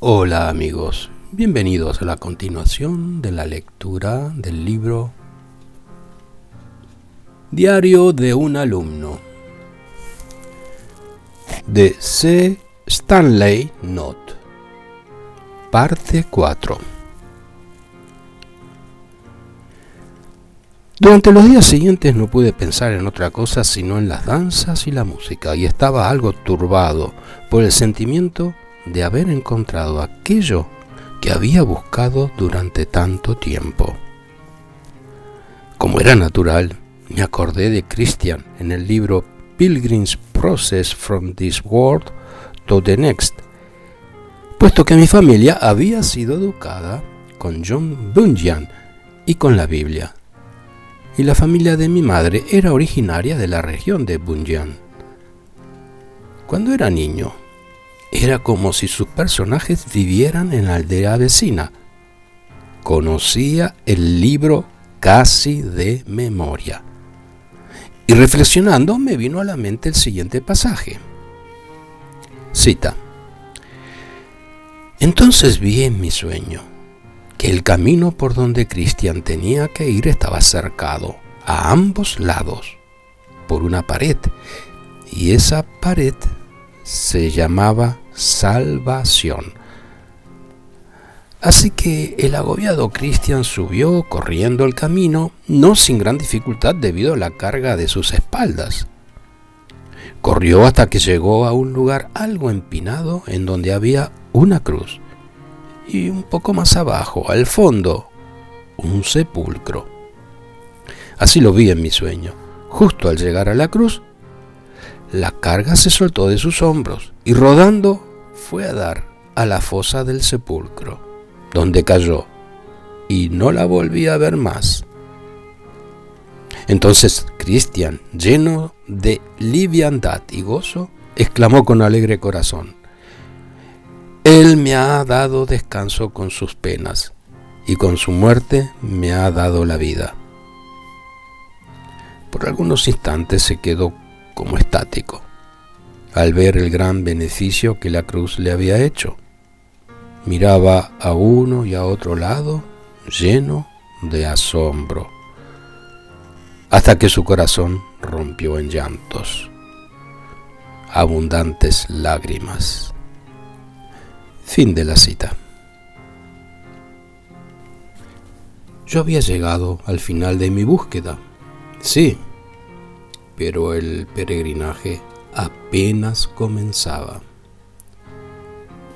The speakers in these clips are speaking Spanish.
Hola amigos, bienvenidos a la continuación de la lectura del libro Diario de un alumno de C. Stanley Knott, parte 4. Durante los días siguientes no pude pensar en otra cosa sino en las danzas y la música, y estaba algo turbado por el sentimiento de haber encontrado aquello que había buscado durante tanto tiempo. Como era natural, me acordé de Christian en el libro Pilgrim's Progress from this World to the Next, puesto que mi familia había sido educada con John Bunyan y con la Biblia, y la familia de mi madre era originaria de la región de Bunyan. Cuando era niño, era como si sus personajes vivieran en la aldea vecina. Conocía el libro casi de memoria. Y reflexionando me vino a la mente el siguiente pasaje. Cita: Entonces vi en mi sueño que el camino por donde Christian tenía que ir estaba cercado a ambos lados por una pared, y esa pared se llamaba salvación. Así que el agobiado Christian subió corriendo el camino, no sin gran dificultad debido a la carga de sus espaldas. Corrió hasta que llegó a un lugar algo empinado en donde había una cruz, y un poco más abajo, al fondo, un sepulcro. Así lo vi en mi sueño. Justo al llegar a la cruz, la carga se soltó de sus hombros y rodando fue a dar a la fosa del sepulcro, donde cayó y no la volví a ver más. Entonces Christian, lleno de liviandad y gozo, exclamó con alegre corazón: Él me ha dado descanso con sus penas, y con su muerte me ha dado la vida. Por algunos instantes se quedó como estático, al ver el gran beneficio que la cruz le había hecho. Miraba a uno y a otro lado, lleno de asombro, hasta que su corazón rompió en llantos, abundantes lágrimas. Fin de la cita. Yo había llegado al final de mi búsqueda, sí, pero el peregrinaje apenas comenzaba.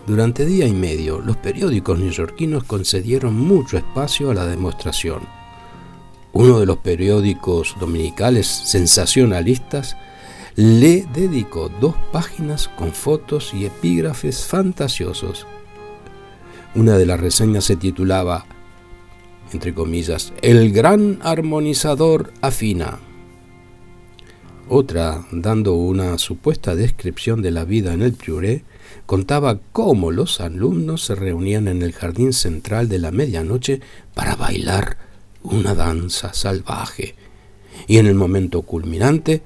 Durante día y medio, los periódicos neoyorquinos concedieron mucho espacio a la demostración. Uno de los periódicos dominicales sensacionalistas le dedicó 2 páginas con fotos y epígrafes fantasiosos. Una de las reseñas se titulaba, entre comillas, "El gran armonizador afina". Otra, dando una supuesta descripción de la vida en el Piure, contaba cómo los alumnos se reunían en el jardín central de la medianoche para bailar una danza salvaje. Y en el momento culminante,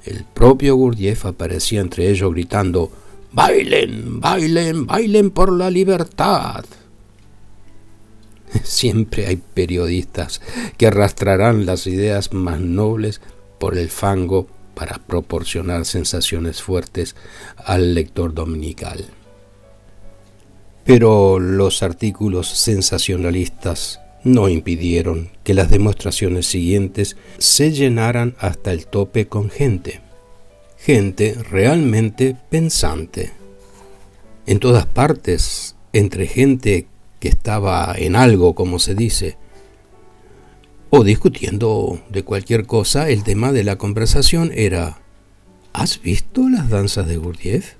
el propio Gurdjieff aparecía entre ellos gritando: ¡Bailen, bailen, bailen por la libertad! Siempre hay periodistas que arrastrarán las ideas más nobles por el fango para proporcionar sensaciones fuertes al lector dominical. Pero los artículos sensacionalistas no impidieron que las demostraciones siguientes se llenaran hasta el tope con gente realmente pensante. En todas partes, entre gente que estaba en algo, como se dice, o discutiendo de cualquier cosa, el tema de la conversación era: ¿has visto las danzas de Gurdjieff?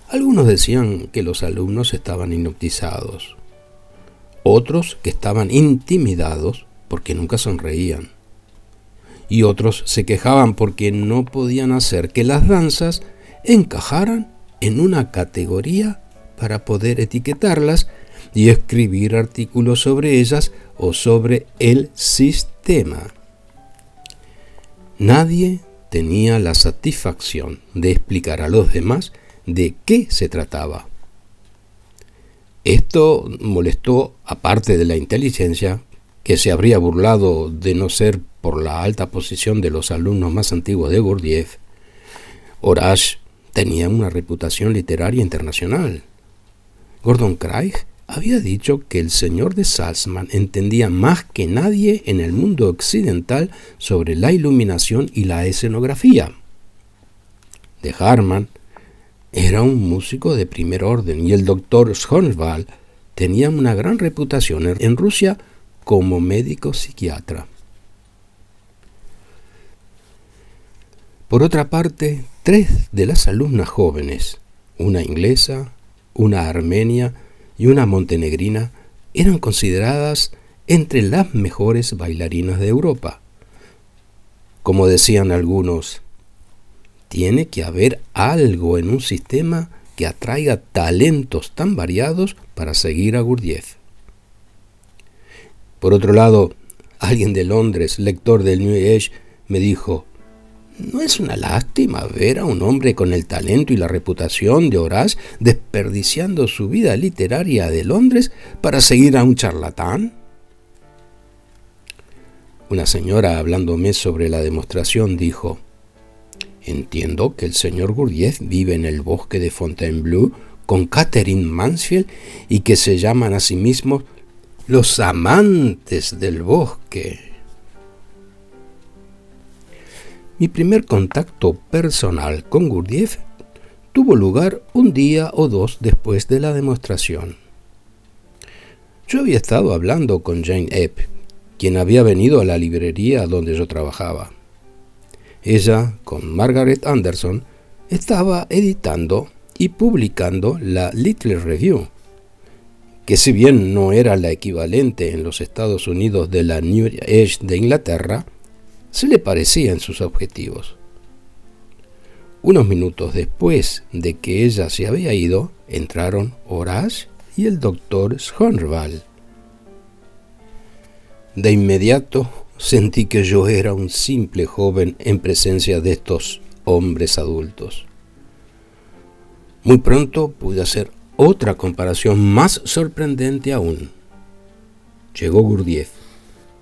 Algunos decían que los alumnos estaban hipnotizados, otros que estaban intimidados porque nunca sonreían, y otros se quejaban porque no podían hacer que las danzas encajaran en una categoría para poder etiquetarlas y escribir artículos sobre ellas o sobre el sistema. Nadie tenía la satisfacción de explicar a los demás de qué se trataba. Esto molestó, aparte de la inteligencia, que se habría burlado de no ser por la alta posición de los alumnos más antiguos de Gurdjieff. Horace tenía una reputación literaria internacional. Gordon Craig había dicho que el señor de Salzmann entendía más que nadie en el mundo occidental sobre la iluminación y la escenografía. De Harman era un músico de primer orden y el doctor Schönwald tenía una gran reputación en Rusia como médico psiquiatra. Por otra parte, 3 de las alumnas jóvenes, una inglesa, una armenia y una montenegrina, eran consideradas entre las mejores bailarinas de Europa. Como decían algunos, tiene que haber algo en un sistema que atraiga talentos tan variados para seguir a Gurdjieff. Por otro lado, alguien de Londres, lector del New Age, me dijo: ¿no es una lástima ver a un hombre con el talento y la reputación de Horace desperdiciando su vida literaria de Londres para seguir a un charlatán? Una señora, hablándome sobre la demostración, dijo: entiendo que el señor Gurdjieff vive en el bosque de Fontainebleau con Catherine Mansfield y que se llaman a sí mismos los amantes del bosque. Mi primer contacto personal con Gurdjieff tuvo lugar un día o dos después de la demostración. Yo había estado hablando con Jane Epp, quien había venido a la librería donde yo trabajaba. Ella, con Margaret Anderson, estaba editando y publicando la Little Review, que si bien no era la equivalente en los Estados Unidos de la New Age de Inglaterra, se le parecía en sus objetivos. Unos minutos después de que ella se había ido, entraron Horace y el doctor Schönwald. De inmediato sentí que yo era un simple joven en presencia de estos hombres adultos. Muy pronto pude hacer otra comparación más sorprendente aún. Llegó Gurdjieff,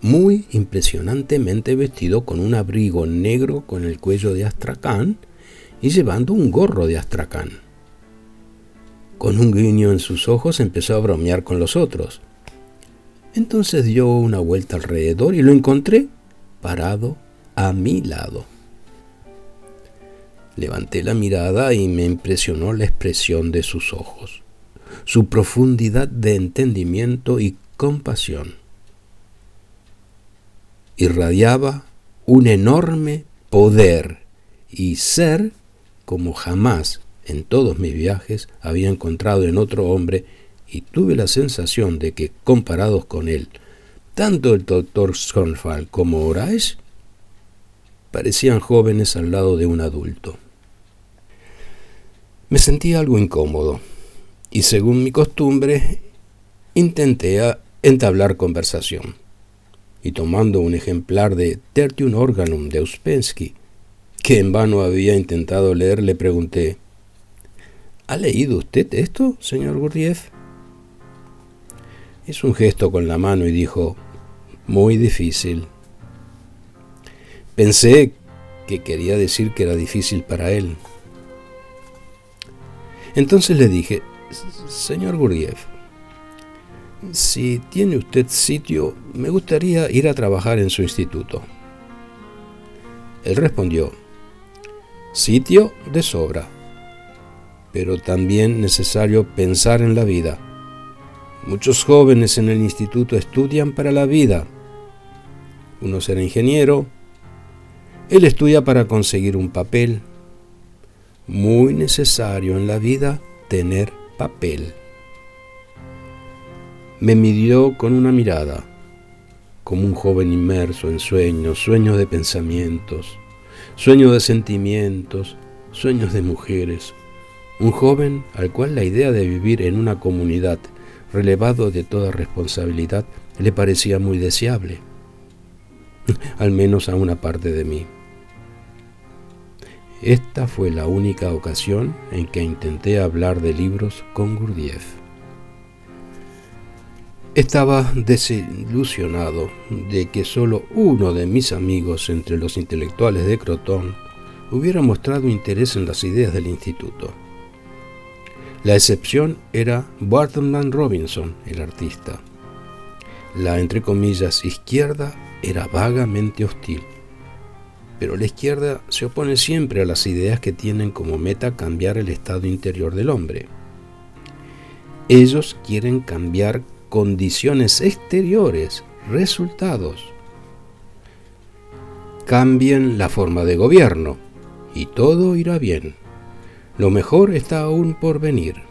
muy impresionantemente vestido con un abrigo negro con el cuello de astracán y llevando un gorro de astracán. Con un guiño en sus ojos empezó a bromear con los otros. Entonces dio una vuelta alrededor y lo encontré parado a mi lado. Levanté la mirada y me impresionó la expresión de sus ojos, su profundidad de entendimiento y compasión. Irradiaba un enorme poder y ser como jamás en todos mis viajes había encontrado en otro hombre, y tuve la sensación de que, comparados con él, tanto el doctor Schönwald como Horace parecían jóvenes al lado de un adulto. Me sentía algo incómodo y, según mi costumbre, intenté entablar conversación. Y tomando un ejemplar de Tertium Organum de Ouspensky, que en vano había intentado leer, le pregunté: ¿ha leído usted esto, señor Gurdjieff? Hizo un gesto con la mano y dijo: muy difícil. Pensé que quería decir que era difícil para él. Entonces le dije: señor Gurdjieff, si tiene usted sitio, me gustaría ir a trabajar en su instituto. Él respondió: sitio de sobra, pero también necesario pensar en la vida. Muchos jóvenes en el instituto estudian para la vida. Uno será ingeniero, él estudia para conseguir un papel. Muy necesario en la vida tener papel. Me midió con una mirada, como un joven inmerso en sueños, sueños de pensamientos, sueños de sentimientos, sueños de mujeres. Un joven al cual la idea de vivir en una comunidad relevado de toda responsabilidad le parecía muy deseable, al menos a una parte de mí. Esta fue la única ocasión en que intenté hablar de libros con Gurdjieff. Estaba desilusionado de que solo uno de mis amigos entre los intelectuales de Crotón hubiera mostrado interés en las ideas del instituto. La excepción era Bartman Robinson, el artista. La, entre comillas, izquierda era vagamente hostil. Pero la izquierda se opone siempre a las ideas que tienen como meta cambiar el estado interior del hombre. Ellos quieren cambiar condiciones exteriores, resultados. Cambien la forma de gobierno y todo irá bien. Lo mejor está aún por venir.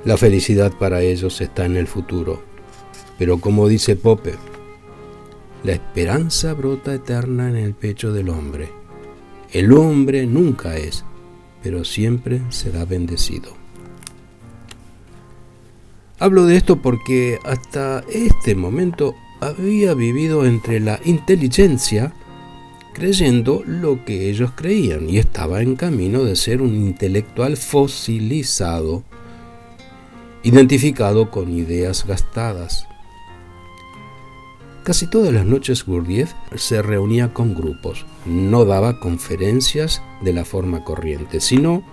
La felicidad para ellos está en el futuro. Pero como dice Pope, la esperanza brota eterna en el pecho del hombre. El hombre nunca es, pero siempre será bendecido. Hablo de esto porque hasta este momento había vivido entre la inteligencia, creyendo lo que ellos creían, y estaba en camino de ser un intelectual fosilizado, identificado con ideas gastadas. Casi todas las noches Gurdjieff se reunía con grupos. No daba conferencias de la forma corriente, sino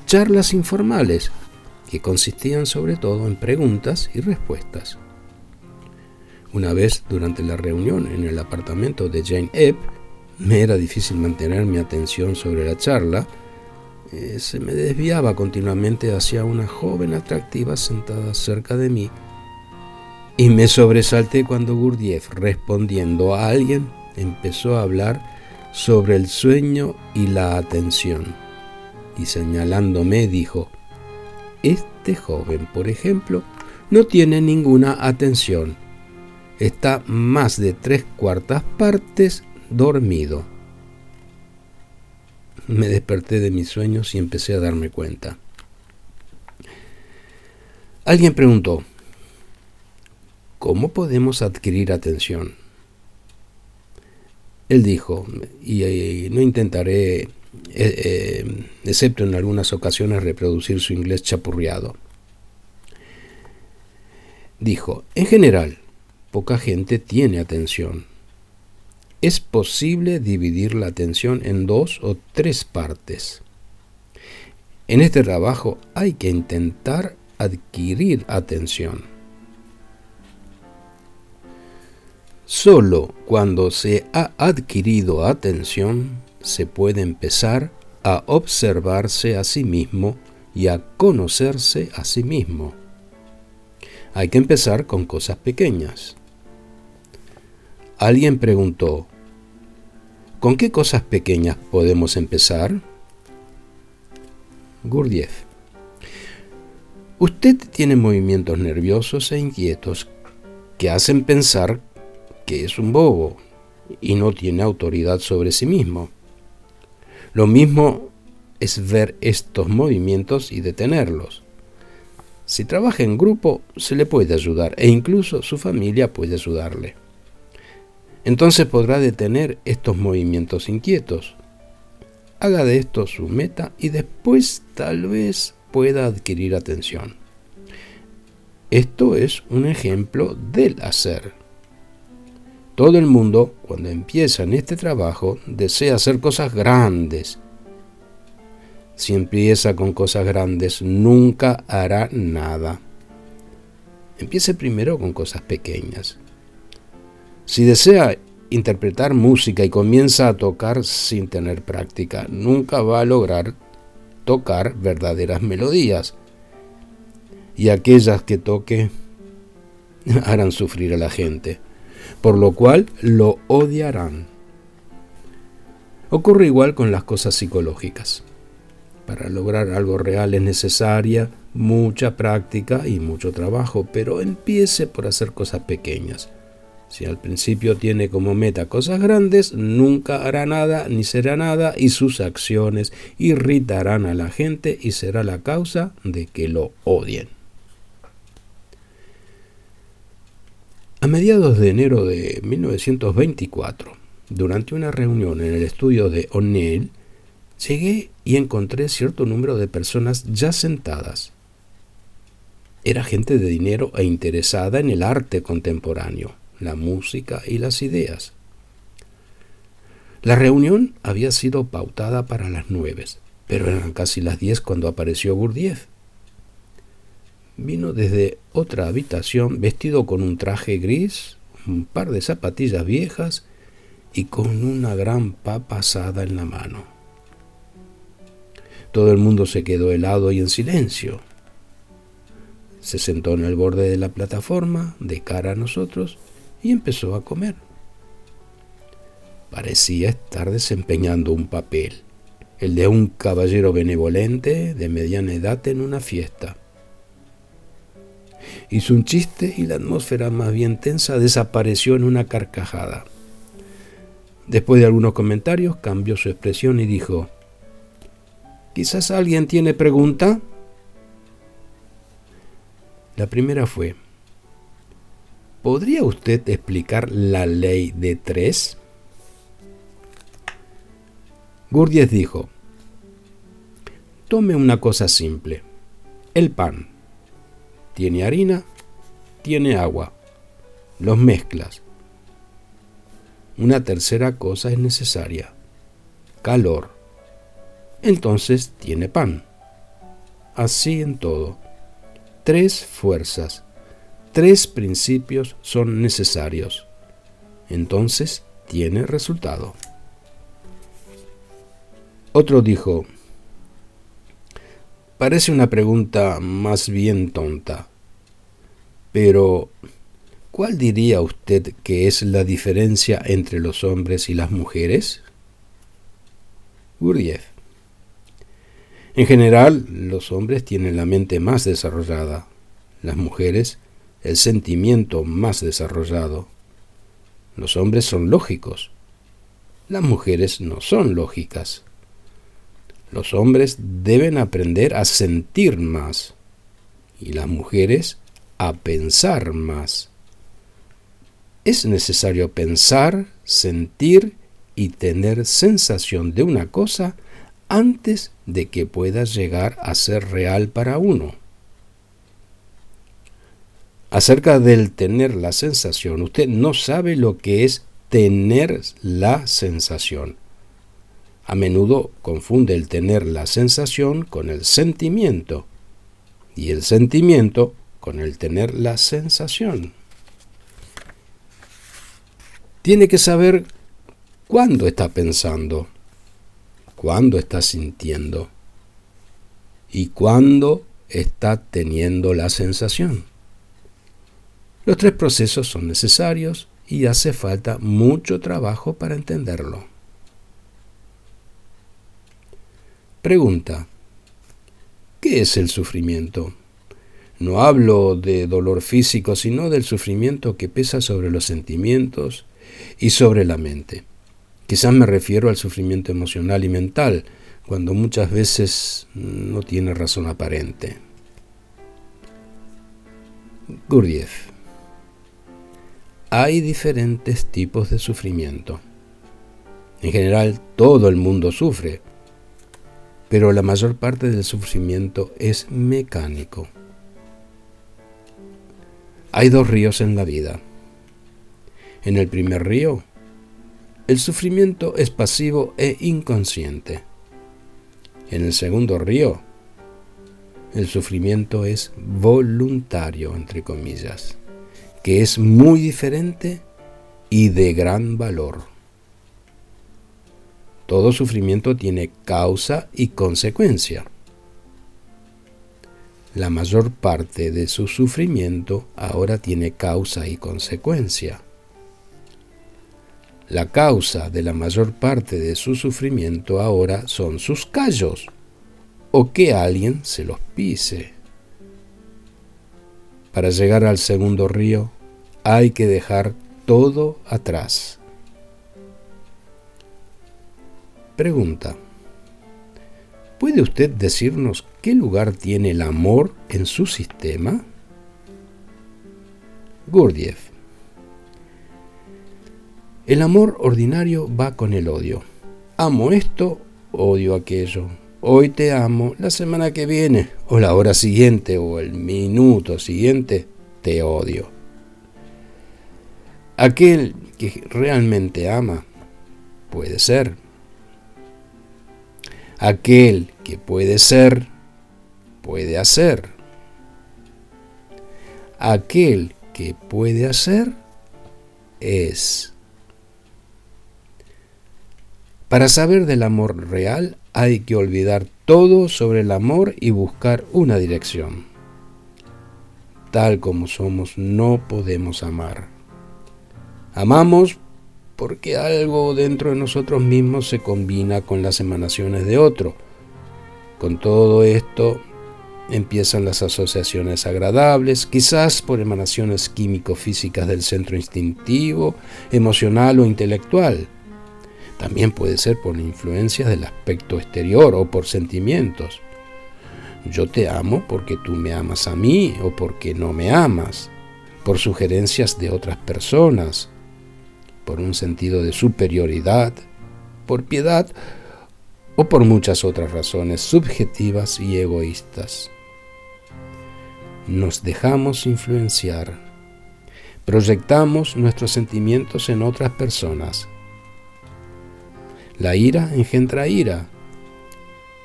charlas informales, que consistían sobre todo en preguntas y respuestas. Una vez, durante la reunión en el apartamento de Jane Epp, me era difícil mantener mi atención sobre la charla. Se me desviaba continuamente hacia una joven atractiva sentada cerca de mí, y me sobresalté cuando Gurdjieff, respondiendo a alguien, empezó a hablar sobre el sueño y la atención, y señalándome dijo: este joven, por ejemplo, no tiene ninguna atención. Está más de 3/4 partes dormido. Me desperté de mis sueños y empecé a darme cuenta. Alguien preguntó: ¿cómo podemos adquirir atención? Él dijo, y no intentaré, excepto en algunas ocasiones, reproducir su inglés chapurreado. Dijo: en general, poca gente tiene atención. Es posible dividir la atención en 2 o 3 partes. En este trabajo hay que intentar adquirir atención. Solo cuando se ha adquirido atención se puede empezar a observarse a sí mismo y a conocerse a sí mismo. Hay que empezar con cosas pequeñas. Alguien preguntó: ¿con qué cosas pequeñas podemos empezar? Gurdjieff: usted tiene movimientos nerviosos e inquietos que hacen pensar que es un bobo y no tiene autoridad sobre sí mismo. Lo mismo es ver estos movimientos y detenerlos. Si trabaja en grupo, se le puede ayudar, e incluso su familia puede ayudarle. Entonces podrá detener estos movimientos inquietos. Haga de esto su meta y después tal vez pueda adquirir atención. Esto es un ejemplo del hacer. Todo el mundo, cuando empieza en este trabajo, desea hacer cosas grandes. Si empieza con cosas grandes, nunca hará nada. Empiece primero con cosas pequeñas. Si desea interpretar música y comienza a tocar sin tener práctica, nunca va a lograr tocar verdaderas melodías. Y aquellas que toque harán sufrir a la gente, por lo cual lo odiarán. Ocurre igual con las cosas psicológicas. Para lograr algo real es necesaria mucha práctica y mucho trabajo, pero empiece por hacer cosas pequeñas. Si al principio tiene como meta cosas grandes, nunca hará nada ni será nada, y sus acciones irritarán a la gente y será la causa de que lo odien. A mediados de enero de 1924, durante una reunión en el estudio de O'Neill, llegué y encontré cierto número de personas ya sentadas. Era gente de dinero e interesada en el arte contemporáneo, la música y las ideas. La reunión había sido pautada para las 9, pero eran casi las 10 cuando apareció Gurdjieff. Vino desde otra habitación vestido con un traje gris, un par de zapatillas viejas y con una gran papa asada en la mano. Todo el mundo se quedó helado y en silencio. Se sentó en el borde de la plataforma, de cara a nosotros, y empezó a comer. Parecía estar desempeñando un papel, el de un caballero benevolente de mediana edad en una fiesta. Hizo un chiste y la atmósfera más bien tensa desapareció en una carcajada. Después de algunos comentarios, cambió su expresión y dijo: ¿Quizás alguien tiene pregunta? La primera fue: ¿podría usted explicar la ley de 3? Gurdjieff dijo: tome una cosa simple, el pan. Tiene harina, tiene agua, los mezclas. Una tercera cosa es necesaria, calor. Entonces tiene pan. Así en todo. 3 fuerzas, 3 principios son necesarios. Entonces tiene resultado. Otro dijo: parece una pregunta más bien tonta, pero ¿cuál diría usted que es la diferencia entre los hombres y las mujeres? Gurdjieff: en general, los hombres tienen la mente más desarrollada, las mujeres el sentimiento más desarrollado. Los hombres son lógicos, las mujeres no son lógicas. Los hombres deben aprender a sentir más y las mujeres a pensar más. Es necesario pensar, sentir y tener sensación de una cosa antes de que pueda llegar a ser real para uno. Acerca del tener la sensación, usted no sabe lo que es tener la sensación. A menudo confunde el tener la sensación con el sentimiento y el sentimiento con el tener la sensación. Tiene que saber cuándo está pensando, cuándo está sintiendo y cuándo está teniendo la sensación. Los 3 procesos son necesarios y hace falta mucho trabajo para entenderlo. Pregunta: ¿qué es el sufrimiento? No hablo de dolor físico, sino del sufrimiento que pesa sobre los sentimientos y sobre la mente. Quizás me refiero al sufrimiento emocional y mental, cuando muchas veces no tiene razón aparente. Gurdjieff: hay diferentes tipos de sufrimiento. En general, todo el mundo sufre, pero la mayor parte del sufrimiento es mecánico. Hay 2 ríos en la vida. En el primer río, el sufrimiento es pasivo e inconsciente. En el segundo río, el sufrimiento es voluntario, entre comillas, que es muy diferente y de gran valor. Todo sufrimiento tiene causa y consecuencia. La mayor parte de su sufrimiento ahora tiene causa y consecuencia. La causa de la mayor parte de su sufrimiento ahora son sus callos, o que alguien se los pise. Para llegar al segundo río, hay que dejar todo atrás. Pregunta: ¿puede usted decirnos qué lugar tiene el amor en su sistema? Gurdjieff: el amor ordinario va con el odio. Amo esto, odio aquello. hoy te amo, la semana que viene, o la hora siguiente, o el minuto siguiente, te odio. Aquel que realmente ama puede ser. Aquel que puede ser, puede hacer. Aquel que puede hacer, es. Para saber del amor real, hay que olvidar todo sobre el amor y buscar una dirección. Tal como somos, no podemos amar. Amamos porque algo dentro de nosotros mismos se combina con las emanaciones de otro. Con todo esto empiezan las asociaciones agradables, quizás por emanaciones químico-físicas del centro instintivo, emocional o intelectual. También puede ser por influencias del aspecto exterior o por sentimientos. Yo te amo porque tú me amas a mí o porque no me amas, por sugerencias de otras personas, por un sentido de superioridad, por piedad o por muchas otras razones subjetivas y egoístas. Nos dejamos influenciar, proyectamos nuestros sentimientos en otras personas. La ira engendra ira,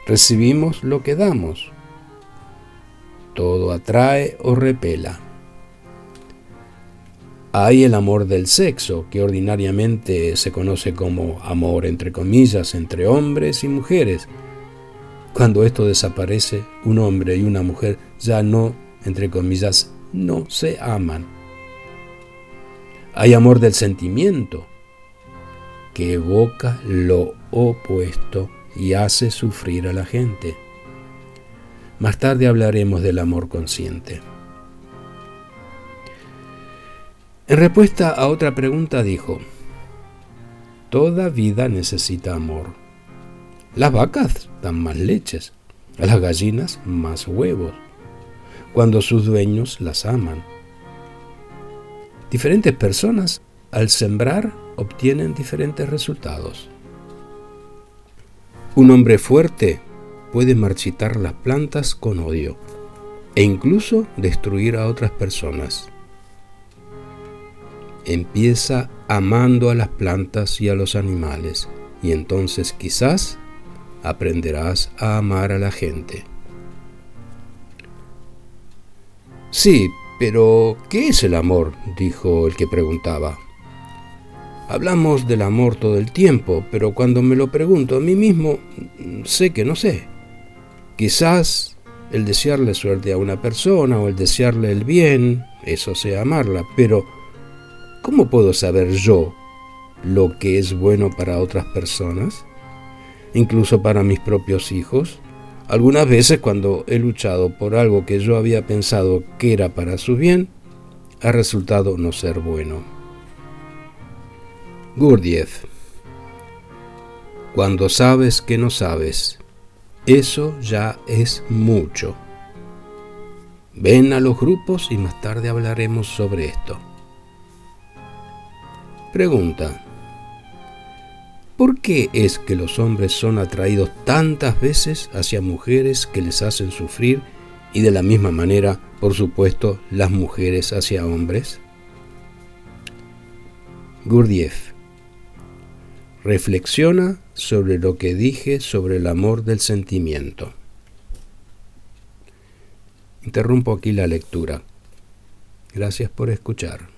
recibimos lo que damos, todo atrae o repela. Hay el amor del sexo, que ordinariamente se conoce como amor entre comillas entre hombres y mujeres. Cuando esto desaparece, un hombre y una mujer ya no, entre comillas, no se aman. Hay amor del sentimiento, que evoca lo opuesto y hace sufrir a la gente. Más tarde hablaremos del amor consciente. En respuesta a otra pregunta dijo: toda vida necesita amor. Las vacas dan más leches, a las gallinas más huevos, cuando sus dueños las aman. Diferentes personas, al sembrar, obtienen diferentes resultados. Un hombre fuerte puede marchitar las plantas con odio e incluso destruir a otras personas. Empieza amando a las plantas y a los animales, y entonces quizás aprenderás a amar a la gente. Sí, pero ¿qué es el amor?, dijo el que preguntaba. Hablamos del amor todo el tiempo, pero cuando me lo pregunto a mí mismo, sé que no sé. Quizás el desearle suerte a una persona o el desearle el bien, eso sea amarla, pero ¿cómo puedo saber yo lo que es bueno para otras personas? Incluso para mis propios hijos. Algunas veces cuando he luchado por algo que yo había pensado que era para su bien, ha resultado no ser bueno. Gurdjieff. Cuando sabes que no sabes, eso ya es mucho. Ven a los grupos y más tarde hablaremos sobre esto. Pregunta: ¿por qué es que los hombres son atraídos tantas veces hacia mujeres que les hacen sufrir y de la misma manera, por supuesto, las mujeres hacia hombres? Gurdjieff. Reflexiona sobre lo que dije sobre el amor del sentimiento. Interrumpo aquí la lectura. Gracias por escuchar.